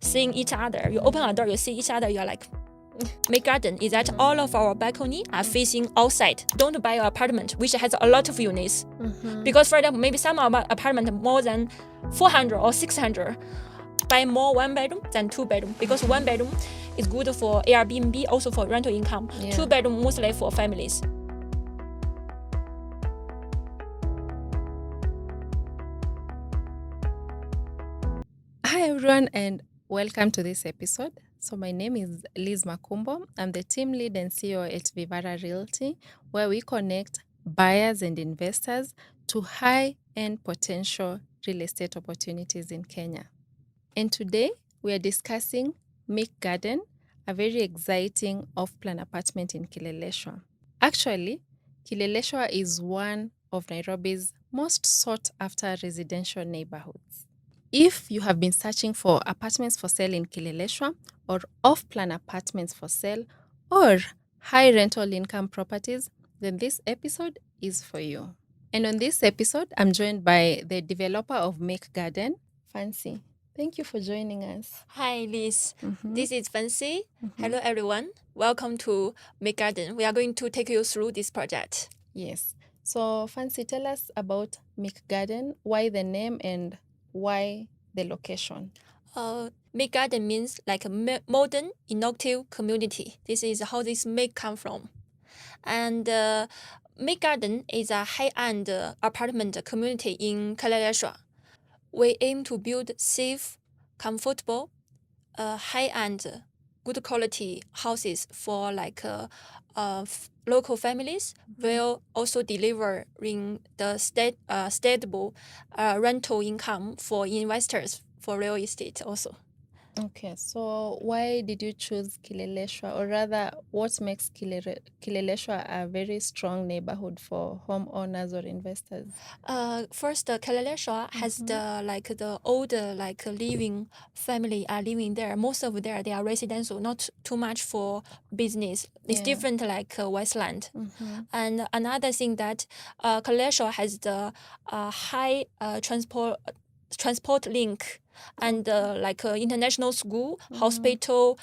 seeing each other. You open a door, you see each other, you're like, make garden is that all of our balcony are facing outside. Don't buy an apartment which has a lot of units. Because for example, maybe some apartment more than 400 or 600. Buy more 1 bedroom than 2 bedroom because 1 bedroom is good for Airbnb, also for rental income. 2 bedroom mostly for families. Hi everyone and welcome to this episode. So my name is Liz Makumbo. I'm the team lead and CEO at Vivara Realty, where we connect buyers and investors to high-end potential real estate opportunities in Kenya. And today we are discussing Make Garden, a very exciting off-plan apartment in Kileleshwa. Actually, Kileleshwa is one of Nairobi's most sought-after residential neighborhoods. If you have been searching for apartments for sale in Kileleshwa or off-plan apartments for sale or high rental income properties, then this episode is for you. And on this episode, I'm joined by the developer of Make Garden, Fancy. Thank you for joining us. Hi Liz, this is Fancy. Hello everyone. Welcome to Make Garden. We are going to take you through this project. Yes. So Fancy, tell us about Make Garden, why the name and why the location? Make Garden means like a modern, innovative community. This is how this make come from. And Make Garden is a high-end apartment community in Kileleshwa. We aim to build safe, comfortable, high-end, good quality houses for local families, while also delivering the stable rental income for investors for real estate also. Okay, so why did you choose Kileleshwa, or rather, what makes Kileleshwa a very strong neighborhood for homeowners or investors? First, Kileleshwa has the older living family are living there. Most of there they are residential, not too much for business. It's different like Westlands. And another thing that Kileleshwa has the high transport link. And international school, hospital,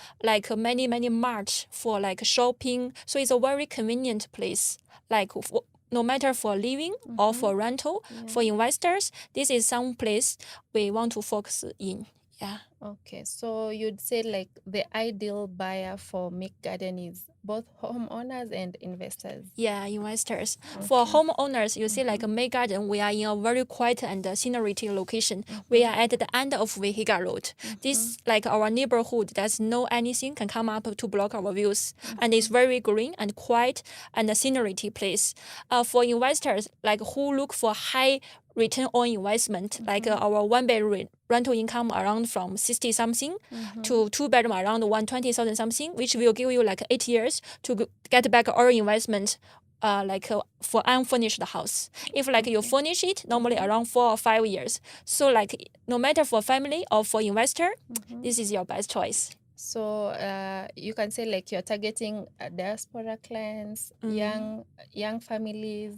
many marts for shopping. So it's a very convenient place. No matter for living or for rental, for investors, this is some place we want to focus in. Yeah. Okay, so you'd say the ideal buyer for Make Garden is both homeowners and investors. Yeah, investors. Okay. For homeowners, you see Make Garden, we are in a very quiet and scenic location. We are at the end of Vehiga Road. This our neighborhood, there's no anything can come up to block our views. And it's very green and quiet and a scenic place. For investors, who look for high return on investment, our 1 bedroom rental income around from 60 something to 2 bedroom around 120,000 something, which will give you 8 years to get back our investment for unfurnished house. If you furnish it, normally around 4 or 5 years. So no matter for family or for investor, this is your best choice. So you can say you're targeting diaspora clients, young families.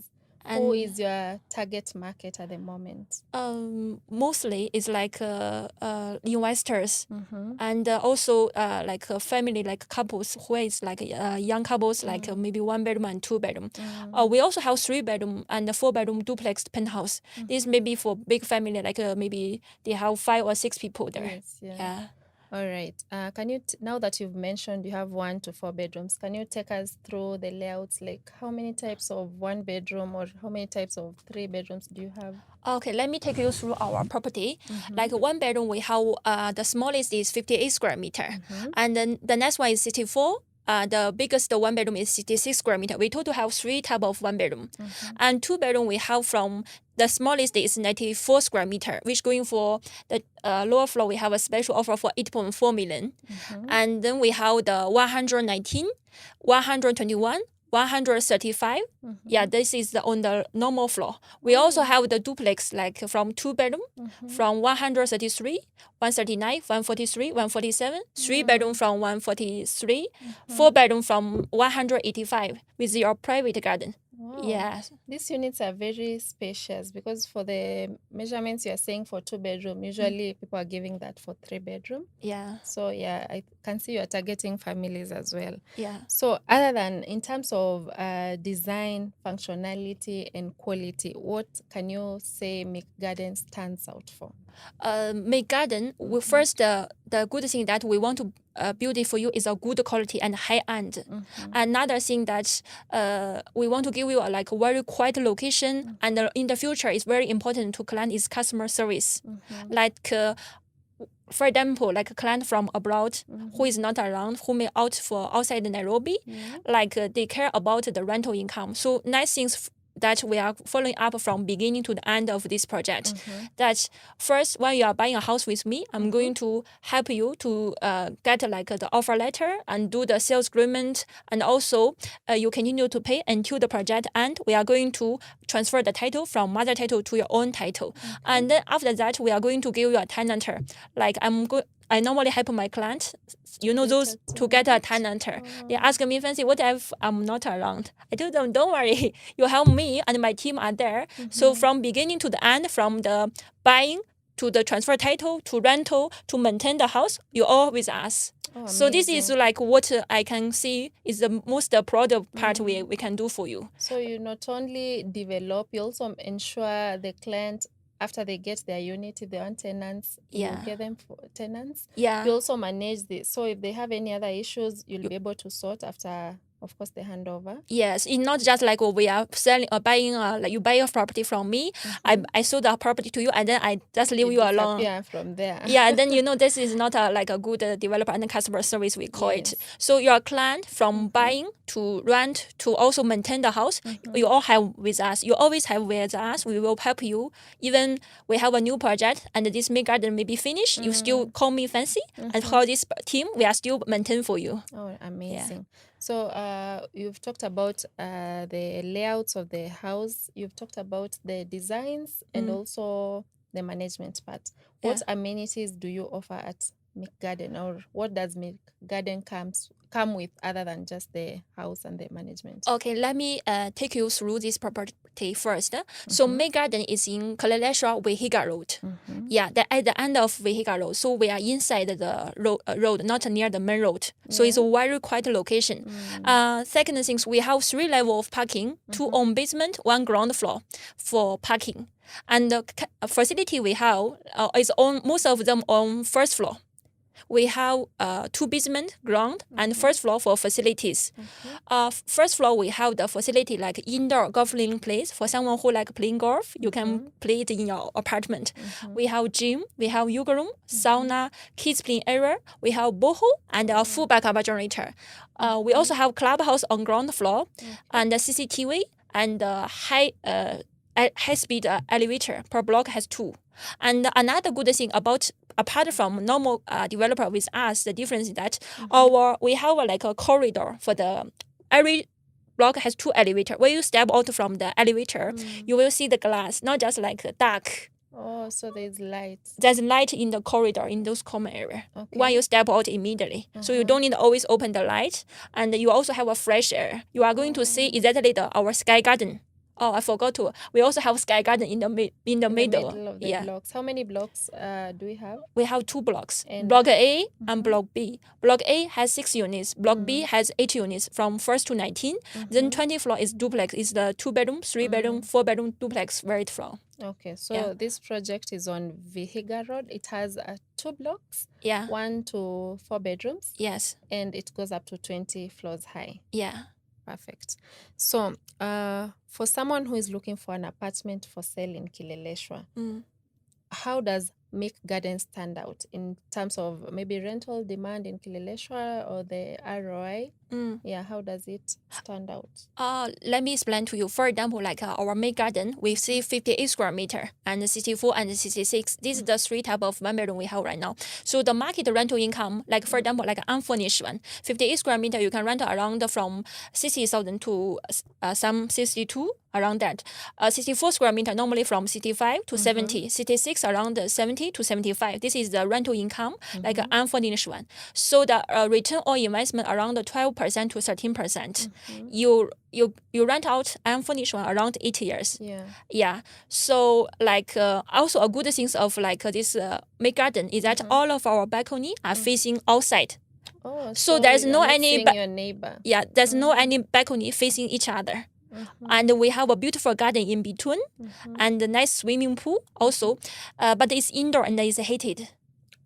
And who is your target market at the moment? Mostly it's investors and also family couples who is young couples maybe 1 bedroom and 2 bedroom. We also have 3 bedroom and 4 bedroom duplex penthouse. This may be for big family maybe they have 5 or 6 people there. Yes, yeah. All right. Can you, now that you've mentioned you have 1 to 4 bedrooms, can you take us through the layouts? How many types of 1 bedroom or how many types of 3 bedrooms do you have? Okay, let me take you through our property. 1 bedroom, we have the smallest is 58 square meter. And then the next one is 64. The biggest 1 bedroom is 66 square meter. We total have 3 type of 1 bedroom. And 2 bedroom we have from the smallest is 94 square meter, which going for the lower floor, we have a special offer for 8.4 million. And then we have the 119, 121, 135. Yeah, this is on the normal floor. We also have the duplex from 2 bedroom, from 133, 139, 143, 147, 3 bedroom from 143, 4 bedroom from 185 with your private garden. Wow. Yeah. These units are very spacious because for the measurements you're saying for 2-bedroom, usually people are giving that for 3-bedroom. Yeah. So yeah, I can see you're targeting families as well. Yeah. So other than in terms of design, functionality, and quality, what can you say Make Garden stands out for? Make garden. First, the good thing that we want to build it for you is a good quality and high end. Another thing that we want to give you a very quiet location, and in the future, it's very important to client is customer service. Like for example, like a client from abroad who is not around, who may out for outside Nairobi, like they care about the rental income. So nice things that we are following up from beginning to the end of this project. That first, when you are buying a house with me, I'm going to help you to get like the offer letter and do the sales agreement, and also you continue to pay until the project end. We are going to transfer the title from mother title to your own title, and then after that, we are going to give you a tenant. Like I normally help my client, those to get a tenant. They ask me, Fancy, what if I'm not around? I tell them, don't worry, you help me and my team are there. So from beginning to the end, from the buying to the transfer title to rental to maintain the house, you're all with us. So this is like what I can see is the most proud part we can do for you. So you not only develop, you also ensure the client after they get their unit, if they want tenants, you get them for tenants. Yeah. You also manage this. So if they have any other issues, you'll be able to sort after, of course, the handover. Yes, it's not just like we are selling or buying. Like you buy a property from me, I sold the property to you, and then I just leave you alone. Yeah, from there. Yeah, then this is not like a good developer and customer service we call it. So your client from buying to rent to also maintain the house, you all have with us. You always have with us. We will help you. Even we have a new project and this Make Garden may be finished, you still call me Fancy, and call this team. We are still maintain for you. Oh, amazing. So you've talked about the layouts of the house. You've talked about the designs and also the management part. What amenities do you offer at Make Garden, or what does Make Garden come with other than just the house and the management? Okay, let me take you through this property first. So Make Garden is in Kileleshwa Vehiga Road. Yeah, at the end of Vehiga Road. So we are inside the road, not near the main road. So it's a very quiet location. Second thing, we have 3 levels of parking, 2 on basement, 1 ground floor for parking. And the facility we have is on most of them on first floor. We have 2 basement, ground, and first floor for facilities. First floor, we have the facility like indoor golfing place for someone who like playing golf. You can play it in your apartment. We have gym, we have yoga room, sauna, kids playing area. We have borehole and a full backup generator. We also have clubhouse on ground floor and a CCTV and high-speed elevator per block has 2. And another good thing about apart from normal developer with us, the difference is that we have like a corridor for every block has 2 elevators. When you step out from the elevator, you will see the glass, not just like dark. Oh, so there's light. There's light in the corridor in those common area when you step out immediately. So you don't need to always open the light, and you also have a fresh air. You are going to see exactly our sky garden. Oh, I forgot to. We also have Sky Garden in the middle of the blocks. How many blocks do we have? We have 2 blocks. Block A and Block B. Block A has 6 units. Block B has 8 units from 1st to 19. Then 20th floor is duplex. It's the 2-bedroom, 3-bedroom, 4-bedroom duplex very floor. Okay, so this project is on Vihiga Road. It has 2 blocks. 1 to 4 bedrooms. Yes. And it goes up to 20 floors high. Yeah. Perfect. So, for someone who is looking for an apartment for sale in Kileleshwa, how does Make Garden stand out in terms of maybe rental demand in Kileleshwa or the ROI? Yeah, how does it stand out? Let me explain to you. For example, like our Make Garden, we see 58 square meter and 64 and 66. This is the 3 type of 1-bedroom we have right now. So the market rental income, like for example, like an unfurnished one, 58 square meter, you can rent around from 60,000 to some 62. Around that. 64 square meter normally from 65 to 70, 66 around 70 to 75. This is the rental income, like an unfurnished one. So the return on investment around 12%. 10% to 13%. You rent out unfurnished one around 8 years. Yeah. So like also a good thing of like this Make Garden is that all of our balcony are facing outside. Oh, So there's no any your neighbor. Yeah, there's no any balcony facing each other. And we have a beautiful garden in between and a nice swimming pool also. But it's indoor and it's heated.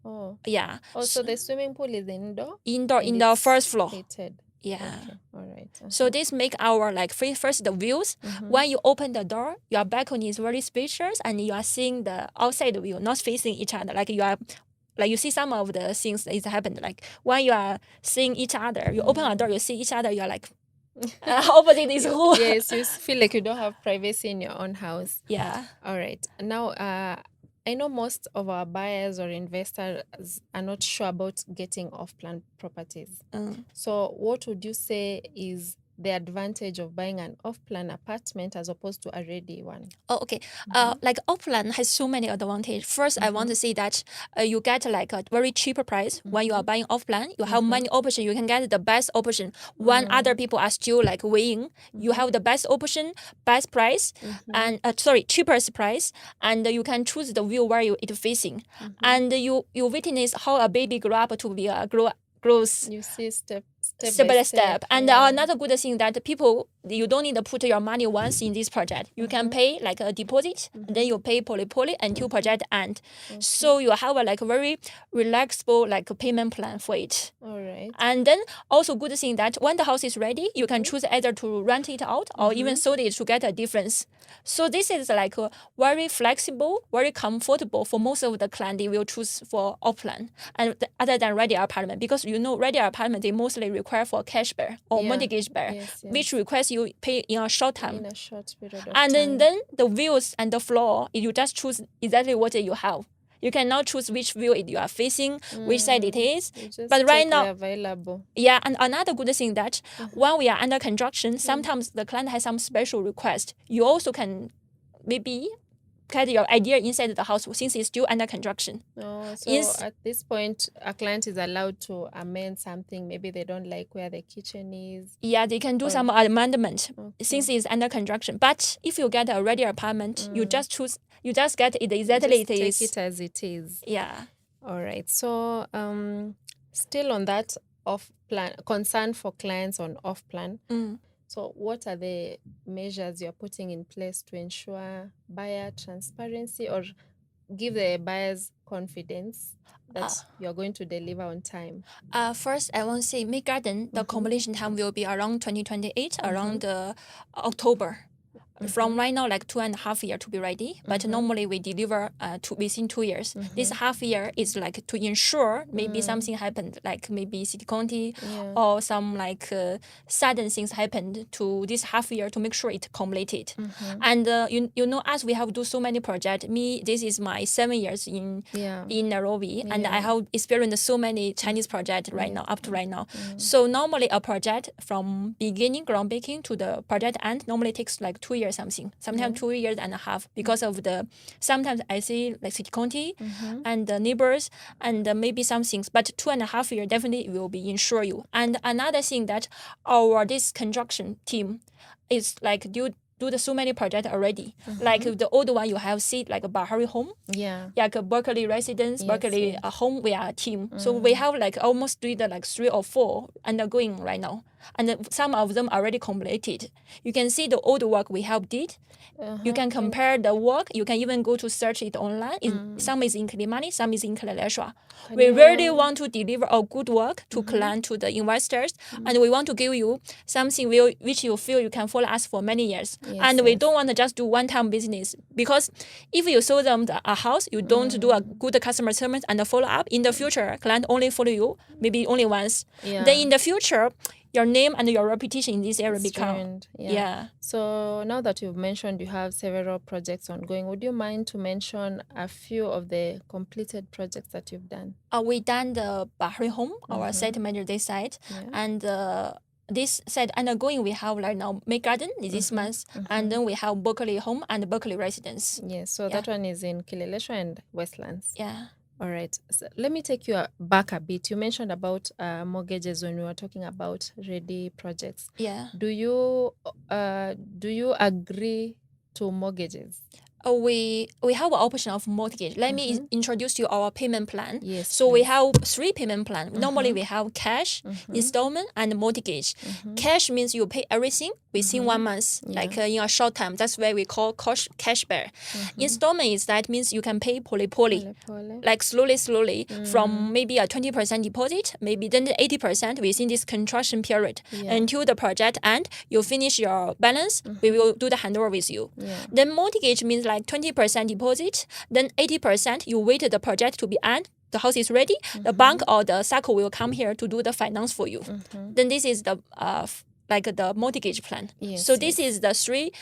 Oh. Yeah. Oh, so the swimming pool is indoor? Indoor and in the it's first floor. heated. Yeah. Okay. All right. So this make our like first the views. When you open the door, your balcony is very spacious and you are seeing the outside view, not facing each other. Like you see some of the things that is happened. Like when you are seeing each other, you open a door, you see each other, you are like opposite this whole. Yes, you feel like you don't have privacy in your own house. Yeah. All right. Now, I know most of our buyers or investors are not sure about getting off-plan properties. So what would you say is the advantage of buying an off-plan apartment as opposed to a ready one? Oh, okay. Like off-plan has so many advantages. First, I want to say that you get like a very cheaper price when you are buying off-plan. You have many options. You can get the best option when other people are still like weighing. You have the best option, best price, and cheapest price, and you can choose the view where it facing, and you witness how a baby grow up to be a grows. You see step by step. And another good thing that people, you don't need to put your money once in this project. You can pay like a deposit, and then you pay poly until project end. So you have a like very relaxable like payment plan for it. All right. And then also good thing that when the house is ready, you can choose either to rent it out or even sold it to get a difference. So this is like very flexible, very comfortable for most of the client. They will choose for off-plan and other than ready apartment, because ready apartment they mostly require for cash buyer or mortgage buyer, which requires you pay in a short time. In a short period of and time. then the views and the floor, you just choose exactly what you have. You cannot choose which view you are facing, which side it is. But right now, available. Yeah, and another good thing that when we are under construction, sometimes the client has some special request. You also can maybe get your idea inside the house since it's still under construction. Oh, so at this point, a client is allowed to amend something. Maybe they don't like where the kitchen is. Yeah, they can do some amendment since it's under construction. But if you get a ready apartment, you just get it exactly it is. Take it as it is. Yeah. All right. So still on that off-plan, concern for clients on off-plan. So what are the measures you're putting in place to ensure buyer transparency or give the buyers confidence that you're going to deliver on time? First, I want to say Make Garden, the completion time will be around 2028, around October. From right now, like 2.5 years to be ready. But normally we deliver within 2 years. This half year is like to ensure maybe something happened, like maybe city county or some like sudden things happened to this half year to make sure it completed. And you know, as we have do so many projects, this is my 7 years in Nairobi, and I have experienced so many Chinese projects right now, up to right now. So normally a project from beginning groundbreaking to the project end normally takes like 2 years something, sometimes 2 years and a half, because of sometimes I see like city county and the neighbors and maybe some things, but 2.5 years definitely will be ensure you. And another thing that this construction team is like do so many projects already. Like the old one you have seen like a Bahari home. Like a Berkeley residence, Berkeley home, we are a team. So we have like almost did like 3 or 4 undergoing right now. And some of them already completed. You can see the old work we have did. You can compare the work. You can even go to search it online. Some is in Kilimani, some is in Kileleshwa. We really want to deliver a good work to client, to the investors, and we want to give you something which you feel you can follow us for many years. We don't want to just do one-time business, because if you sell them a house, you don't do a good customer service and a follow-up. In the future, client only follow you maybe only once. Then in the future, your name and your reputation in this area become. So now that you've mentioned you have several projects ongoing, would you mind to mention a few of the completed projects that you've done? We done the Bahari home, our site manager this site, and this site undergoing we have right now Make Garden this month, and then we have Berkeley home and Berkeley residence. Yes, so that one is in Kileleshwa and Westlands. All right. So let me take you back a bit. You mentioned about mortgages when we were talking about ready projects. Yeah. Do you agree to mortgages? We have an option of mortgage. Let me introduce you our payment plan. Yes, So we please. have 3 payment plan. Normally we have cash, installment, and mortgage. Cash means you pay everything within 1 month, like in a short time. That's why we call cash bear. Installment is that means you can pay poly, Pole. like slowly from maybe a 20% deposit, maybe then 80% within this construction period until the project end. You finish your balance, we will do the handover with you. Yeah. Then mortgage means like 20% deposit, then 80% you wait the project to be end. The house is ready. The bank or the cycle will come here to do the finance for you. Then this is the like the mortgage plan. Yes, so this is the 3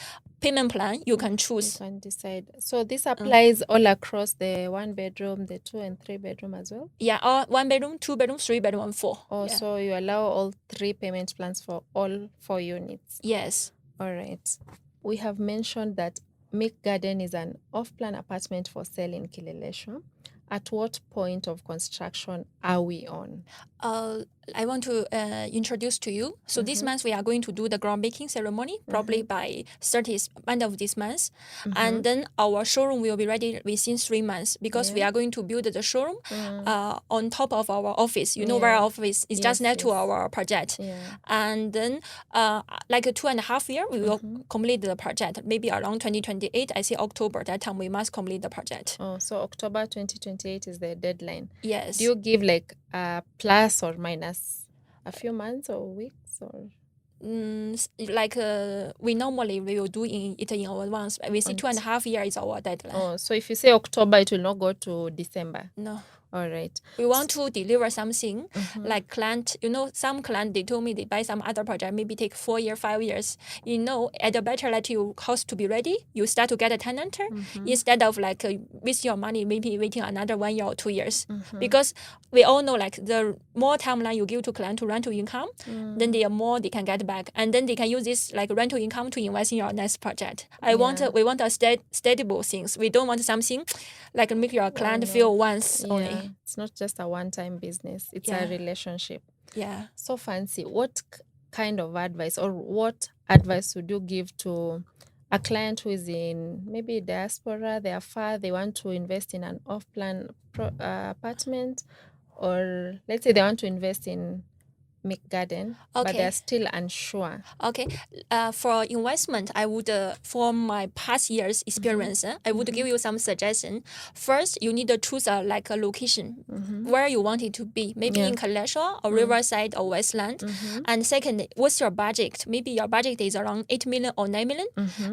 payment plan you can You choose. can decide. So this applies all across the 1 bedroom, the 2 and 3 bedroom as well? Yeah, or 1 bedroom, 2 bedroom, 3 bedroom, and 4. Oh, Yeah. so you allow all 3 payment plans for all 4 units. Yes. All right. We have mentioned that Make Garden is an off-plan apartment for sale in Kileleshwa. At what point of construction are we on? I want to introduce to you. So this month we are going to do the groundbreaking ceremony, probably by 30th end of this month. And then our showroom will be ready within 3 months because we are going to build the showroom on top of our office. You know where our office is just next to our project. And then like 2.5 years, we will complete the project. Maybe around 2028, I say October, that time we must complete the project. Oh, so October 2028 is the deadline. Yes. Do you give like a plus or minus a few months or weeks or? Like we normally we will do it in advance. We say 2.5 years is our deadline. Oh, so if you say October, it will not go to December. No. All right. We want to deliver something like client. Some client they told me they buy some other project, maybe take 4 years, 5 years. At the better let your house to be ready. You start to get a tenant instead of like waste your money, maybe waiting another 1 year or 2 years. Because we all know like the more timeline you give to client to rental income, then the more they can get back, and then they can use this like rental income to invest in your next project. We want a steadable things. We don't want something like make your client feel once only. It's not just a one-time business. It's a relationship. Yeah. So Fancy, what kind of advice or what advice would you give to a client who is in maybe diaspora, they are far, they want to invest in an off-plan apartment, or let's say they want to invest in Make Garden, but they're still unsure. Okay. For investment, I would, from my past years' experience, I would give you some suggestion. First, you need to choose a location where you want it to be. Maybe in Kileleshwa or Riverside or Westlands. And second, what's your budget? Maybe your budget is around 8 million or 9 million.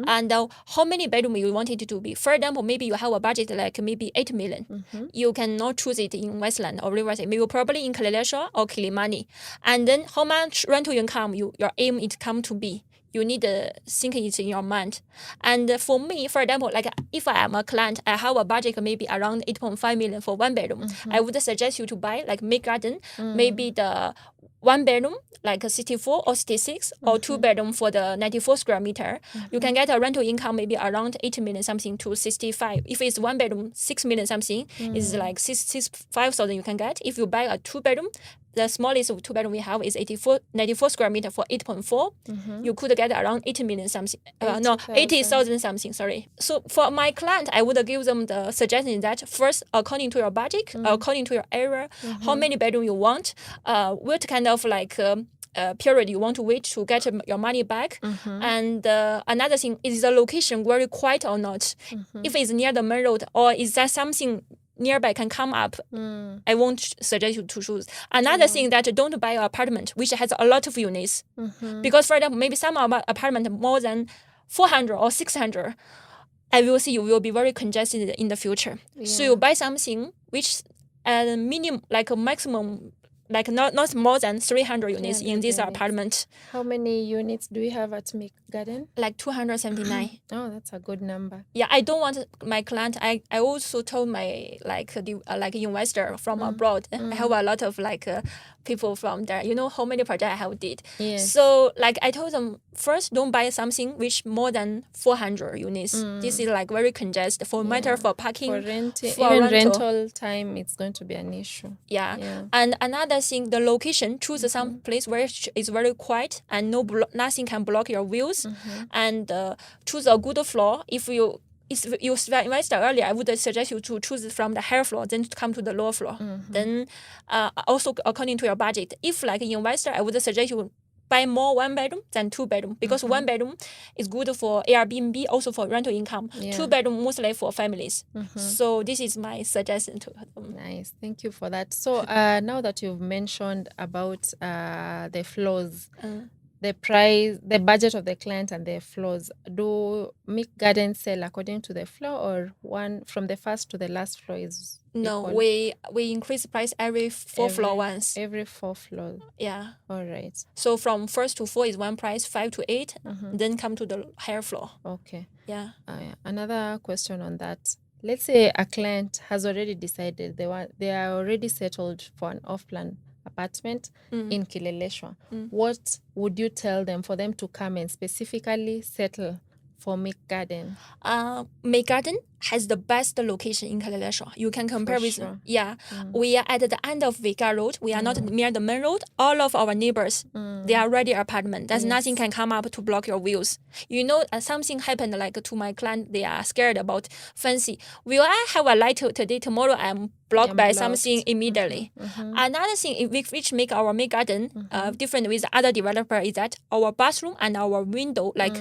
And how many bedroom you want it to be? For example, maybe you have a budget like maybe 8 million. You cannot choose it in Westland or Riverside. Maybe probably in Kileleshwa or Kilimani. And then how much rental income your aim is come to be. You need to think it in your mind. And for me, for example, like if I am a client, I have a budget maybe around 8.5 million for 1 bedroom. I would suggest you to buy like Make Garden, maybe the 1 bedroom, like a 64 or 66, or 2 bedroom for the 94 square meter. You can get a rental income maybe around 8 million something to 65. If it's 1 bedroom, 6 million something, is like 5,000 you can get. If you buy a 2 bedroom, the smallest 2 bedroom we have is 94 square meter for 8.4. You could get around 80 million something. 80,000 something, sorry. So for my client, I would give them the suggestion that first, according to your budget, according to your area, how many bedroom you want, what kind of like period you want to wait to get your money back. And another thing is the location very quiet or not. If it's near the main road, or is that something nearby can come up, I won't suggest you to choose. Another thing that don't buy an apartment which has a lot of units. Because for example, maybe some apartment more than 400 or 600, I will see you will be very congested in the future. So you buy something which minimum, like a maximum, like not more than 300 units in this apartment. How many units do you have at Make Garden? Like 279. Oh, that's a good number. Yeah, I don't want my client. I also told my like investor from abroad. I have a lot of like people from there. You know how many projects I have did. Yes. So like I told them, first don't buy something which more than 400 units. This is like very congested for matter for parking, For renting, for even rental. rental time, it's going to be an issue. Yeah. And another thing, the location, choose some place where is very quiet and nothing can block your views. And choose a good floor. If you invested earlier, I would suggest you to choose from the higher floor, then to come to the lower floor. Then also according to your budget. If like an investor, I would suggest you buy more 1 bedroom than 2 bedroom, because 1 bedroom is good for Airbnb, also for rental income. 2 bedroom mostly for families. So this is my suggestion to them. Nice, thank you for that. So now that you've mentioned about the floors, the price, the budget of the client and the floors, do Mick Gardens sell according to the floor, or one from the first to the last floor is No, equal? we increase price every 4 floor once. Every 4 floors. Yeah. All right. So from 1st to 4 is one price, 5 to 8, then come to the higher floor. Okay. Yeah. Another question on that. Let's say a client has already decided they are already settled for an off-plan apartment in Kileleshwa. What would you tell them for them to come and specifically settle for Mick Garden? Mick Garden has the best location in Kileleshwa. You can compare with sure. we are at the end of Vega Road. We are not near the main road. All of our neighbors, they are ready apartment. There's nothing can come up to block your views. You know, something happened like to my client. They are scared about fancy. Will I have a light today? Tomorrow I'm blocked by something immediately. Another thing which make our Mick Garden different with other developer is that our bathroom and our window, like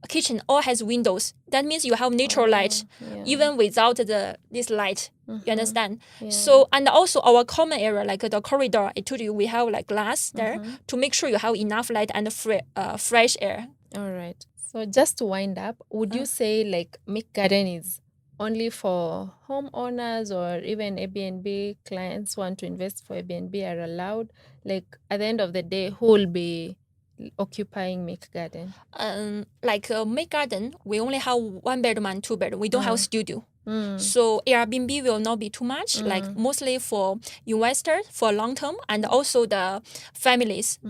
kitchen, all has windows. That means you have natural light, even without this light. You understand? So, and also our common area, like the corridor, I told you we have like glass there to make sure you have enough light and fresh air. All right. So just to wind up, would you say like Mick Garden is only for homeowners, or even Airbnb clients want to invest for Airbnb are allowed? Like at the end of the day, who will be occupying Mick Garden? Like Mick Garden, we only have 1 bedroom and 2 bedroom. We don't have studio. So Airbnb will not be too much, like mostly for investors for long term, and also the families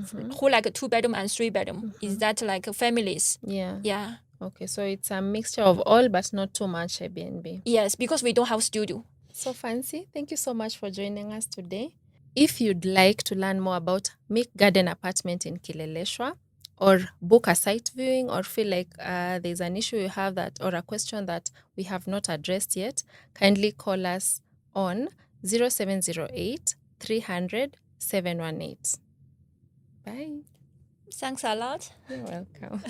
who like a 2 bedroom and 3 bedroom. Is that like families? Yeah. Okay, so it's a mixture of all, but not too much Airbnb. Yes, because we don't have studio. So fancy. Thank you so much for joining us today. If you'd like to learn more about Mick Garden Apartment in Kileleshwa, or book a site viewing, or feel like there's an issue you have that, or a question that we have not addressed yet, kindly call us on 0708 300 718. Bye. Thanks a lot. You're welcome.